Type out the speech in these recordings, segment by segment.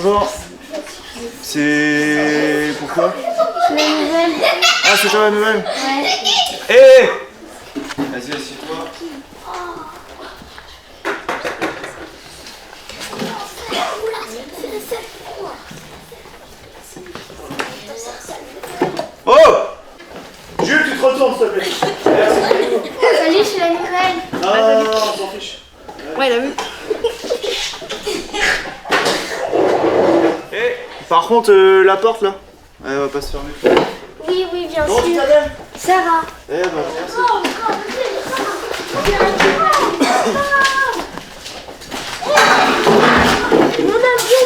Bonjour. C'est... pourquoi? C'est la nouvelle. Ah, c'est toi la nouvelle? Ouais. Hé Vas-y, assieds-toi. Oh Jules, tu te retournes, s'il te plaît. Salut, c'est la nouvelle. Non, on s'en fiche. Ouais, il a vu. Et par contre, la porte là, elle va pas se fermer. Oui, oui, bien Comment tu sûr. t'appelles? Sarah. Eh bah merci. Mon avion.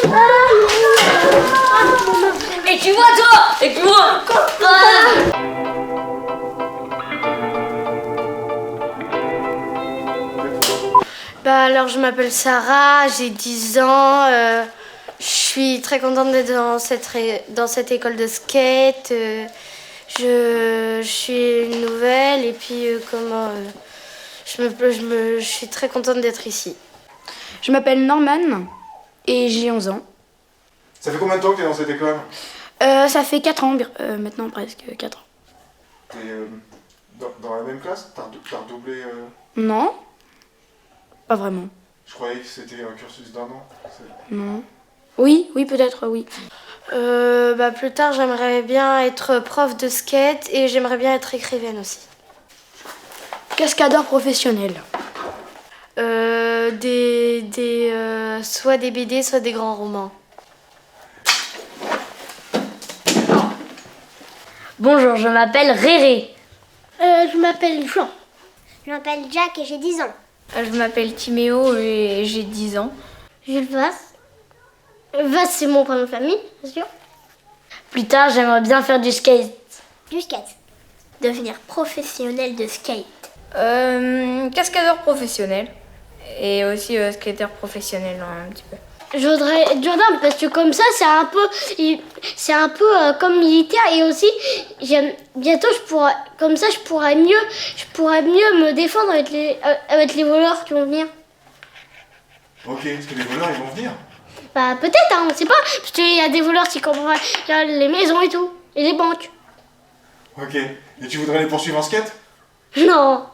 Et tu vois toi. Et tu vois. Bah alors je m'appelle Sarah, j'ai 10 ans, je suis très contente d'être dans cette école de skate. Je suis une nouvelle et puis je suis très contente d'être ici. Je m'appelle Norman et j'ai 11 ans. Ça fait combien de temps que tu es dans cette école? Ça fait 4 ans, maintenant presque 4 ans. T'es dans la même classe? T'as redoublé Non, pas vraiment. Je croyais que c'était un cursus d'1 an. Non. Oui, peut-être, oui. Bah plus tard j'aimerais bien être prof de skate et j'aimerais bien être écrivaine aussi. Cascadeur professionnel. Soit des BD, soit des grands romans. Bonjour, je m'appelle Réré. Je m'appelle Jean. Je m'appelle Jack et j'ai 10 ans. Je m'appelle Timéo et j'ai 10 ans. Jules Vasse. Vasse, c'est mon prénom de famille, bien sûr. Plus tard, j'aimerais bien faire du skate. Du skate. Devenir professionnel de skate. Cascadeur professionnel. Et aussi skater professionnel un petit peu. Je voudrais être gendarme parce que comme ça, c'est un peu comme militaire et aussi, bientôt, je pourrais mieux me défendre avec les voleurs qui vont venir. Ok, est-ce que les voleurs ils vont venir? Bah peut-être, hein, on sait pas, parce qu'il y a des voleurs qui comprennent les maisons et tout, et les banques. Ok, et tu voudrais les poursuivre en skate? Non,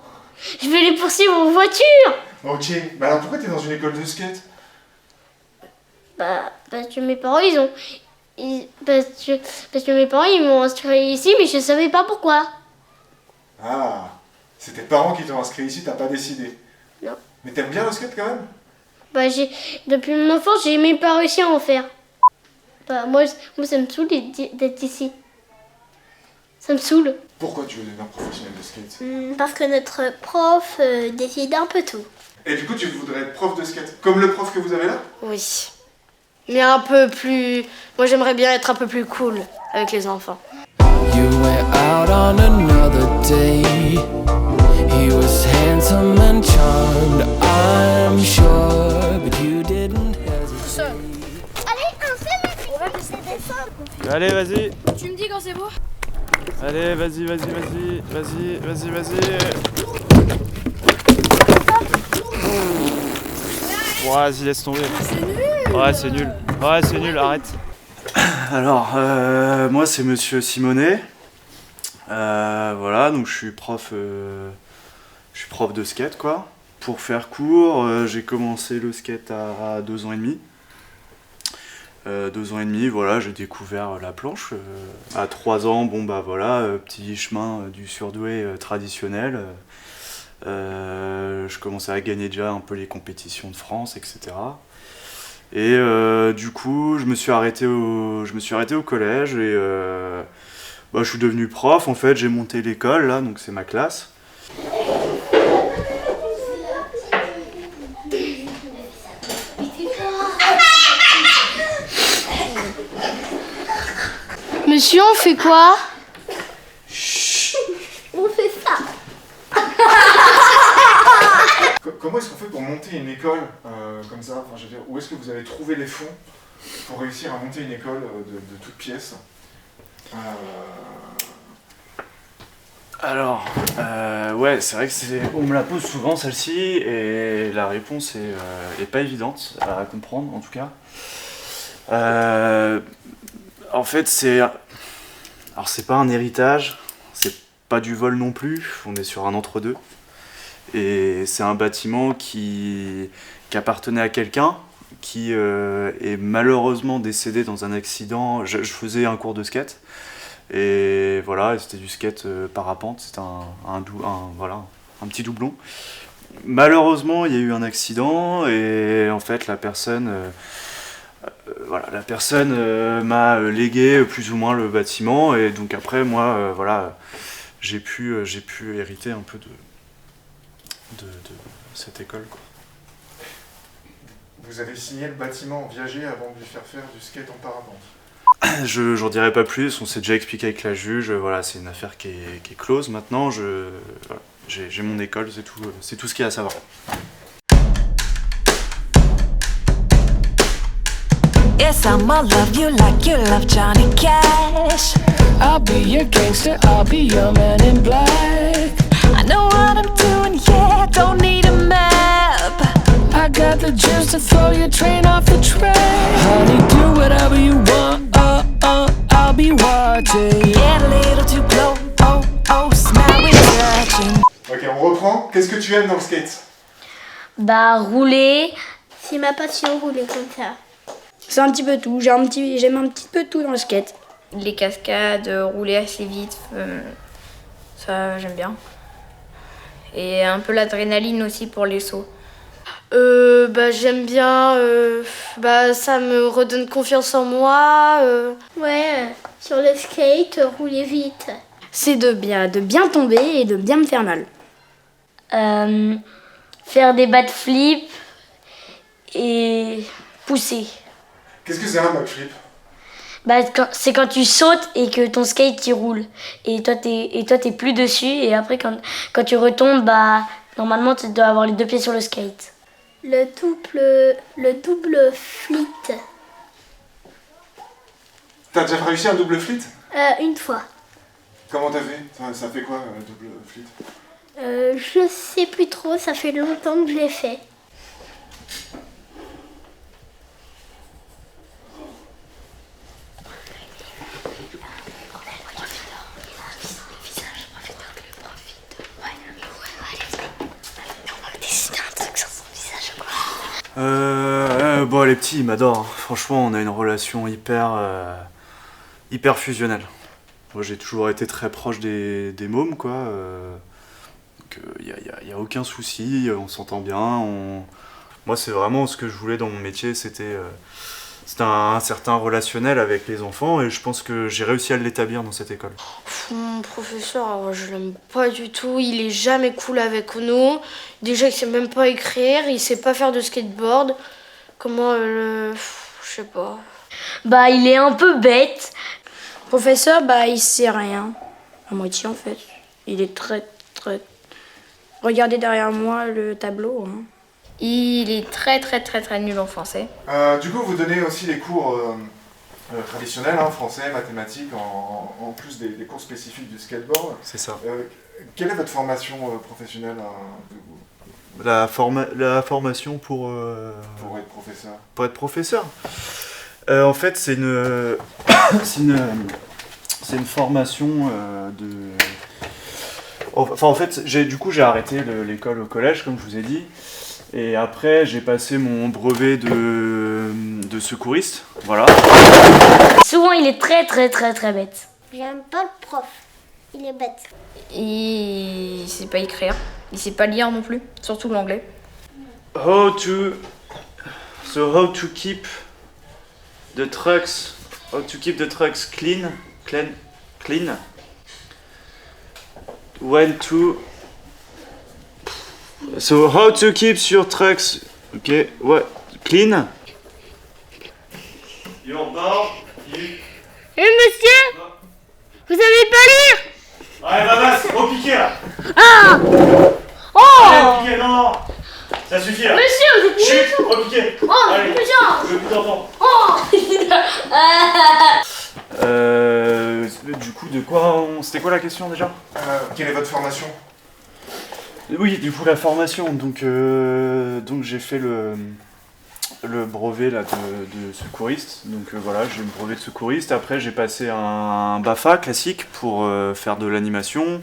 je vais les poursuivre en voiture. Ok, bah alors pourquoi t'es dans une école de skate? Bah parce que mes parents parce que mes parents ils m'ont inscrit ici, mais je savais pas pourquoi. Ah, c'est tes parents qui t'ont inscrit ici, t'as pas décidé? Non. Mais t'aimes bien le skate quand même? Bah depuis mon enfance, j'ai même pas réussi à en faire. Bah moi ça me saoule d'être ici. Ça me saoule. Pourquoi tu veux devenir professionnel de skate? Parce que notre prof décide un peu tout. Et du coup tu voudrais être prof de skate, comme le prof que vous avez là? Oui. Mais un peu plus... Moi j'aimerais bien être un peu plus cool avec les enfants. You went out on another day. He was handsome and charmed, I'm sure, but you didn't hesitate. Allez, on va passer des formes. Allez, vas-y. Tu me dis quand c'est beau? Allez, vas-y. Bon, vas-y, laisse tomber. Ouais, c'est nul. Arrête. Alors, moi, c'est Monsieur Simonet. Voilà, donc je suis prof de skate, quoi. Pour faire court, j'ai commencé le skate à 2 ans et demi. 2 ans et demi, voilà, j'ai découvert la planche. À 3 ans, bon bah voilà, petit chemin du surdoué traditionnel. Je commençais à gagner déjà un peu les compétitions de France, etc. Et du coup, je me suis arrêté au collège et je suis devenu prof. En fait, j'ai monté l'école là, donc c'est ma classe. Monsieur, on fait quoi? On fait ça. Comment est-ce qu'on fait pour monter une école comme ça? Enfin, je veux dire, où est-ce que vous avez trouvé les fonds pour réussir à monter une école de toutes pièces? Alors, ouais, c'est vrai que on me la pose souvent celle-ci et la réponse est pas évidente à comprendre en tout cas. En fait, alors c'est pas un héritage, c'est pas du vol non plus, on est sur un entre-deux. Et c'est un bâtiment qui appartenait à quelqu'un, qui est malheureusement décédé dans un accident. Je faisais un cours de skate, et voilà, c'était du skate parapente, c'était un petit doublon. Malheureusement, il y a eu un accident, et en fait, la personne m'a légué plus ou moins le bâtiment, et donc après, moi, j'ai pu hériter un peu de cette école, quoi. Vous avez signé le bâtiment en viager avant de lui faire faire du skate en parapente. J'en dirai pas plus, on s'est déjà expliqué avec la juge, voilà, c'est une affaire qui est close maintenant, voilà, j'ai mon école, c'est tout ce qu'il y a à savoir. Yes, I'ma love you like you love Johnny Cash. I'll be your gangster, I'll be your man in black. I know what I'm doing, yeah, don't need a map. I got the juice to throw your train off the track. Honey, do whatever you want, I'll be watching. Get a little too close, oh, smile when touching. Ok, on reprend. Qu'est-ce que tu aimes dans le skate? Bah, rouler. C'est ma passion, rouler comme ça. C'est un petit peu tout. J'aime un petit peu tout dans le skate. Les cascades, rouler assez vite, ça j'aime bien. Et un peu l'adrénaline aussi pour les sauts. J'aime bien, ça me redonne confiance en moi. Ouais, sur le skate, rouler vite. C'est de bien tomber et de bien me faire mal. Faire des backflips et pousser. Qu'est-ce que c'est un backflip? C'est quand tu sautes et que ton skate il roule. Et toi t'es plus dessus, et après quand tu retombes, normalement tu dois avoir les deux pieds sur le skate. Le double flit. T'as déjà réussi un double flit? Une fois. Comment t'as fait? Ça fait quoi, un double flit? Je sais plus trop, ça fait longtemps que je l'ai fait. Les petits, ils m'adorent. Franchement, on a une relation hyper fusionnelle. Moi, j'ai toujours été très proche des mômes, quoi. Donc, y a aucun souci, on s'entend bien. Moi, c'est vraiment ce que je voulais dans mon métier, c'était un certain relationnel avec les enfants, et je pense que j'ai réussi à l'établir dans cette école. Mon professeur, alors, je l'aime pas du tout, il est jamais cool avec nous. Déjà, il sait même pas écrire, il sait pas faire de skateboard. Comment je sais pas. Il est un peu bête. Professeur, il sait rien. À moitié en fait. Il est très. Regardez derrière moi le tableau. Hein. Il est très nul en français. Du coup, vous donnez aussi les cours traditionnels, français, mathématiques, en plus des cours spécifiques du skateboard. C'est ça. Quelle est votre formation professionnelle La formation pour être professeur? Pour être professeur. En fait, c'est une formation de. Enfin, en fait, j'ai arrêté l'école au collège, comme je vous ai dit. Et après, j'ai passé mon brevet de secouriste. Voilà. Souvent, il est très bête. J'aime pas le prof. Il est bête. Il sait pas écrire. Il sait pas lire non plus, surtout l'anglais. How to keep the trucks clean. When to. So how to keep your trucks, clean. Your board. Monsieur, vous savez pas lire? Allez, vas-y, repiquer là. Oh! Allez, repiquer, non. Ça suffit là. Monsieur, vous êtes Chut, repiquer. Oh, allez, putain! je veux plus t'entendre. Du coup, c'était quoi la question déjà? Quelle est votre formation? Oui, du coup la formation. Donc j'ai fait le brevet là, de secouriste. Donc voilà, j'ai le brevet de secouriste. Après, j'ai passé un BAFA classique pour faire de l'animation.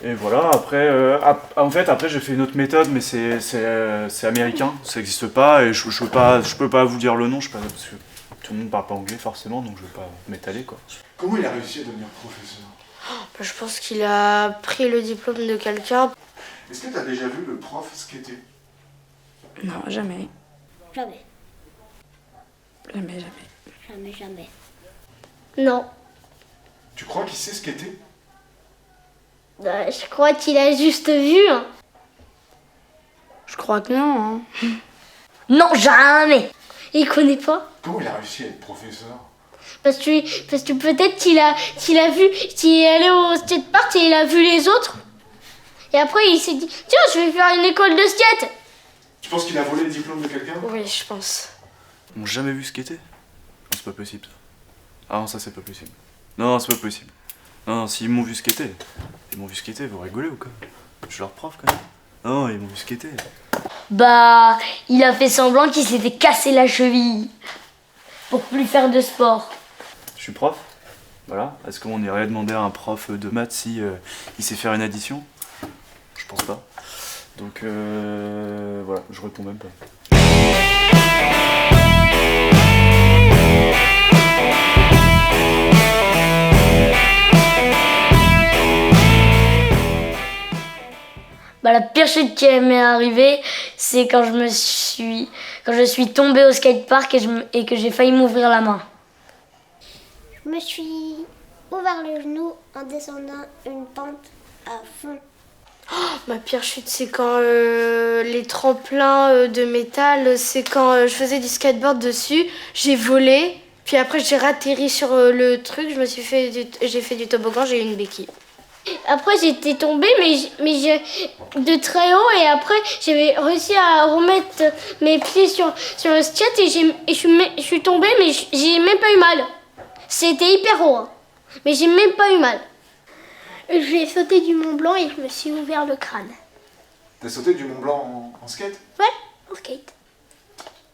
Et voilà, après, en fait, après j'ai fait une autre méthode, mais c'est américain, ça n'existe pas, et je peux pas vous dire le nom, je sais pas, parce que tout le monde parle pas anglais forcément, donc je vais pas m'étaler quoi. Comment il a réussi à devenir professeur? Bah, je pense qu'il a pris le diplôme de quelqu'un. Est-ce que tu as déjà vu le prof skater? Non, jamais. Jamais. Jamais. Jamais, jamais. Non. Tu crois qu'il sait skater? Bah, je crois qu'il a juste vu. Hein. Je crois que non. Hein. Non, jamais. Il connaît pas. Comment il a réussi à être professeur? Parce que peut-être qu'il a vu, qu'il est allé au skatepark et il a vu les autres. Et après il s'est dit, tiens, je vais faire une école de skate. Tu penses qu'il a volé le diplôme de quelqu'un? Oui, je pense. Ils m'ont jamais vu skater? Non, c'est pas possible ça. Ah non, ça c'est pas possible. Non, c'est pas possible. Non, s'ils m'ont vu skater, vous rigolez ou quoi? Je suis leur prof quand même. Non, ils m'ont vu skater. Bah, il a fait semblant qu'il s'était cassé la cheville pour plus faire de sport. Je suis prof, voilà. Est-ce qu'on irait demander à un prof de maths si il sait faire une addition? Je pense pas. Donc voilà, je réponds même pas. Bah, la pire chute qui m'est arrivée, c'est quand je suis tombée au skatepark et que j'ai failli m'ouvrir la main. Je me suis ouvert le genou en descendant une pente à fond. Ma pire chute, c'est quand les tremplins de métal, c'est quand je faisais du skateboard dessus, j'ai volé, puis après j'ai ratterri sur le truc, j'ai fait du toboggan, j'ai eu une béquille. Après j'étais tombée de très haut et après j'avais réussi à remettre mes pieds sur le skate et je suis tombée mais j'ai même pas eu mal. C'était hyper haut, hein. Mais j'ai même pas eu mal. J'ai sauté du Mont Blanc et je me suis ouvert le crâne. T'as sauté du Mont Blanc en skate? Ouais, en skate.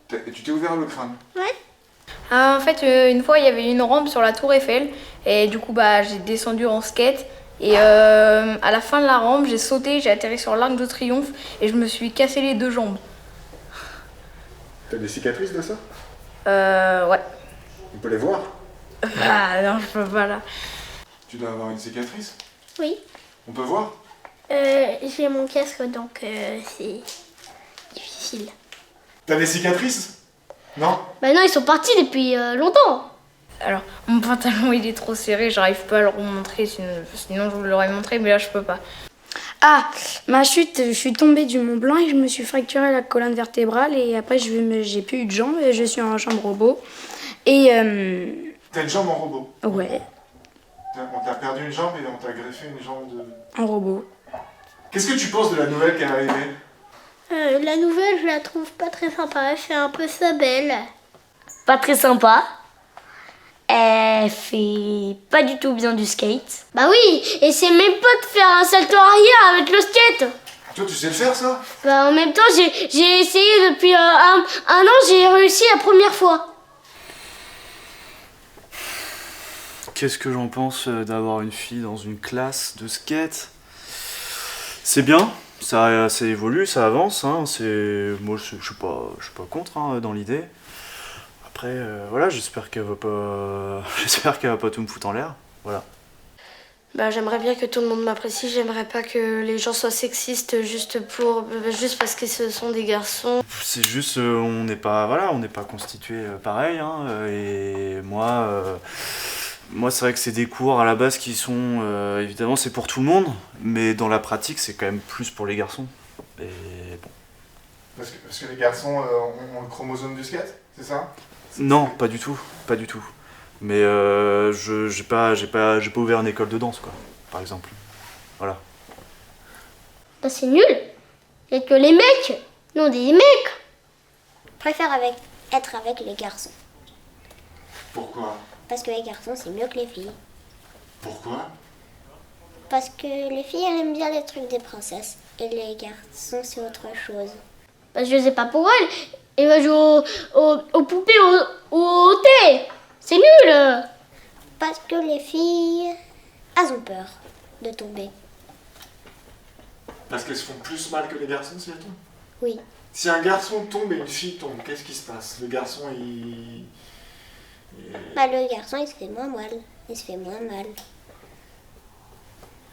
Tu t'es ouvert le crâne? Ouais. En fait, une fois, il y avait une rampe sur la Tour Eiffel et du coup, bah, j'ai descendu en skate. Et à la fin de la rampe, j'ai sauté, j'ai atterri sur l'Arc de Triomphe et je me suis cassé les 2 jambes. T'as des cicatrices de ça? Ouais. On peut les voir? Ah non, je peux pas là. Tu dois avoir une cicatrice? Oui. On peut voir? J'ai mon casque donc c'est difficile. T'as des cicatrices? Non? Bah non, ils sont partis depuis longtemps. Alors, mon pantalon il est trop serré, j'arrive pas à le remontrer, sinon je vous l'aurais montré, mais là je peux pas. Ah, ma chute, je suis tombée du Mont Blanc et je me suis fracturé la colonne vertébrale et après j'ai plus eu de jambes et je suis en jambe robot. Et T'as une jambe en robot? ouais, On t'a perdu une jambe et on t'a greffé une jambe de... en robot. Qu'est-ce que tu penses de la nouvelle qui est arrivée? La nouvelle, je la trouve pas très sympa. Elle fait un peu sa belle. Pas très sympa. Elle fait pas du tout bien du skate. Bah oui, et c'est même pas de faire un salto arrière avec le skate. Toi, tu sais le faire, ça? Bah en même temps, j'ai essayé depuis un an, j'ai réussi la première fois. Qu'est-ce que j'en pense d'avoir une fille dans une classe de skate? C'est bien, ça évolue, ça avance. Hein, moi, je suis pas contre hein, dans l'idée. Après, voilà, j'espère qu'elle va pas tout me foutre en l'air. Voilà. Bah, j'aimerais bien que tout le monde m'apprécie, j'aimerais pas que les gens soient sexistes juste parce que ce sont des garçons. C'est juste, on n'est pas constitués pareil. Hein, et moi, c'est vrai que c'est des cours à la base qui sont, évidemment, c'est pour tout le monde, mais dans la pratique, c'est quand même plus pour les garçons. Et bon. Parce que les garçons ont le chromosome du skate, c'est ça? Non, pas du tout. Mais j'ai pas ouvert une école de danse, quoi, par exemple. Voilà. Bah c'est nul. Il y a que les mecs. Non, des mecs. Je préfère être avec les garçons. Pourquoi? Parce que les garçons, c'est mieux que les filles. Pourquoi? Parce que les filles, elles aiment bien les trucs des princesses. Et les garçons, c'est autre chose. Bah je sais pas pour elles. il va jouer aux poupées au thé. C'est nul. Parce que les filles, elles ont peur de tomber. Parce qu'elles se font plus mal que les garçons si elles tombent. Oui. Si un garçon tombe et une fille tombe, qu'est-ce qui se passe? Le garçon, Bah, le garçon, il se fait moins mal. Il se fait moins mal.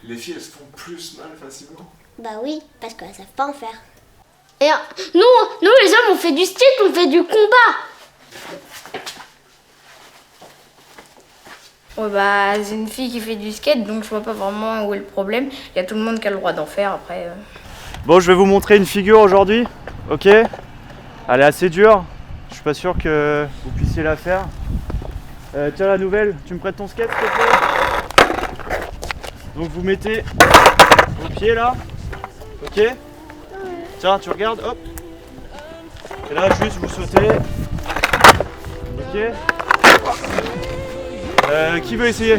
Les filles, elles se font plus mal facilement. Bah oui, parce qu'elles savent pas en faire. Et nous les hommes, on fait du skate, on fait du combat. Ouais, bah, c'est une fille qui fait du skate, donc je vois pas vraiment où est le problème. Il y a tout le monde qui a le droit d'en faire après. Bon, je vais vous montrer une figure aujourd'hui, ok? Elle est assez dure, je suis pas sûr que vous puissiez la faire. Tiens la nouvelle, tu me prêtes ton skate s'il te plaît? Donc vous mettez vos pieds là, ok? Tiens, tu regardes, hop. Et là juste vous sautez, ok? Qui veut essayer?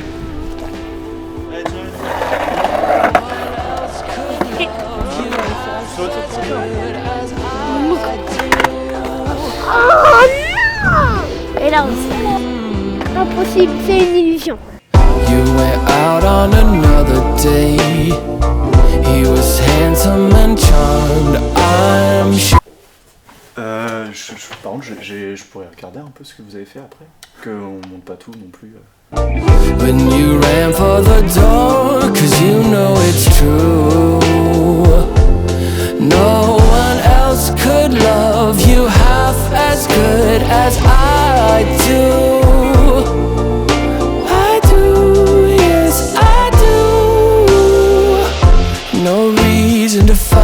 Allez, tiens. Saute. Oh non! Et là aussi. Impossible, c'est une illusion. You went out on another day. He was handsome and charmed, I'm sure. Par contre, je pourrais regarder un peu ce que vous avez fait après. Qu'on monte pas tout non plus. When you ran for the door, 'cause you know it's true. No one else could love you half as good as I do. I do, yes I do. No reason to fight.